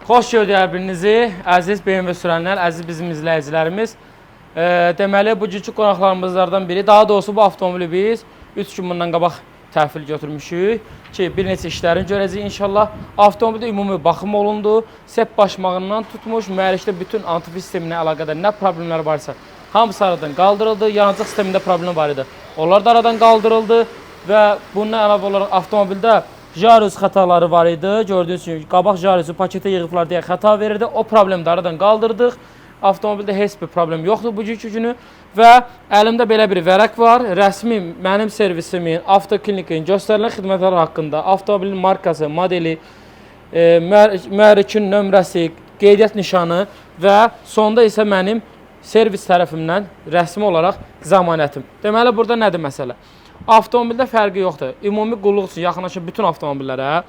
Xoş gördük hər-birinizi, əziz BMW sürənlər, əziz bizim izləyicilərimiz. Deməli, bugünkü qonaqlarımızlardan biri, daha doğrusu bu avtomobili biz 3 gün bundan qabaq təhvil götürmüşük ki, bir neçə işlərini görəcəyik inşallah. Avtomobildə ümumi baxım olundu, sep başmağından tutmuş, mühərrikdə bütün antifriz sisteminə əlaqədar nə problemlər varsa, hamısı aradan qaldırıldı, yanacaq sistemində problem var idi. Onlar da aradan qaldırıldı və bundan əlavə olaraq avtomobildə jaruz xətaları var idi. Gördüyünüz kimi qabaq jaruzu paketə yığıblar deyə xəta verirdi. O problemi də aradan qaldırdıq. Avtomobildə heç bir problem yoxdur bugünkü günü və əlimdə belə bir vərəq var. Rəsmi mənim servisimin, avtoklinikin göstərilən xidmətləri haqqında, avtomobilin markası, modeli, mühərrikin nömrəsi, qeydiyyat nişanı və sonda isə mənim servis tərəfimdən rəsmi olaraq zəmanətim. Deməli, burada nədir məsələ? Avtomobildə fərqi yoxdur. Ümumi qulluq üçün yaxınlaşan bütün avtomobillərə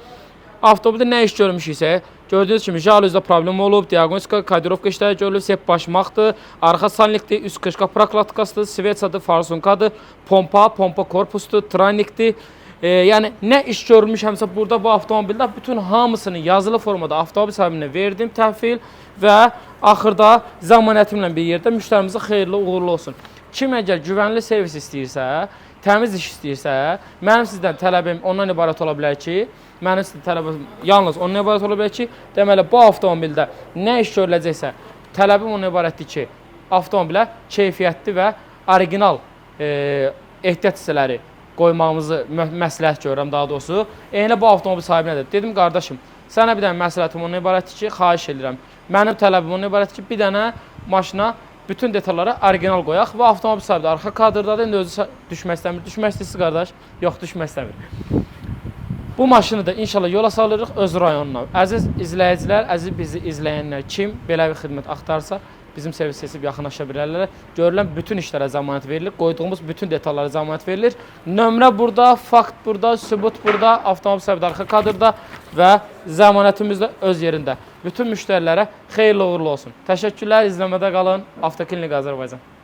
avtomobildə nə iş görmüşüksə, gördüyünüz kimi jaluzda problem olub, diaqnostika, kodirovka işləri görülüb, sep başmaqdır, arxa salnikdir, üst qışqa prokladkasıdır, svetsadır, farsunkadır, pompa korpusdur, tranikdir. Yəni nə iş görmüşəmsə burada bu avtomobildə bütün hamısını yazılı formada avtomobil sahibinə verdim təhvil və axırda zəmanətimlə bir yerdə müştərimizə xeyirli uğurlu olsun. Kim əgər güvənli servis istəyirsə, təmiz iş istəyirsə, mənim sizdən tələbim ondan ibarət ola bilər ki, mənim sizdən tələbim yalnız ondan ibarət ola bilər ki, deməli, bu avtomobildə nə iş görüləcəksə, tələbim ondan ibarətdir ki, avtomobilə keyfiyyətli və orijinal ehtiyat hissələri qoymağımızı məsləhət görürəm daha doğrusu. Eyni bu avtomobil sahibinədir. Dedim, qardaşım, sənə bir dənə məsləhətim ondan ibarətdir ki, xahiş edirəm. Mənim tələbim ondan ibarətdir ki, bir dənə maşına bütün detallara orijinal qoyaq və avtomobil sahibi də arxa kadrdadır, indi özü düşmək istəmir. Düşmək istəyirsiz, qardaş? Yox, düşmək istəmir. Bu maşını da inşallah yola salırıq öz rayonuna. Əziz izləyicilər, əziz bizi izləyənlər kim belə bir xidmət axtarsa, bizim servis seçib yaxınlaşa bilərlər. Görülən bütün işlərə zəmanət verilir, qoyduğumuz bütün detallara zəmanət verilir. Nömrə burada, fakt burada, sübut burada, avtomobil sahibi arxa kadrda və zəmanətimiz də öz yerində. Bütün müştərilərə xeyirli uğurlu olsun. Təşəkkürlər, izləmədə qalın. Avtoklinik Azərbaycan.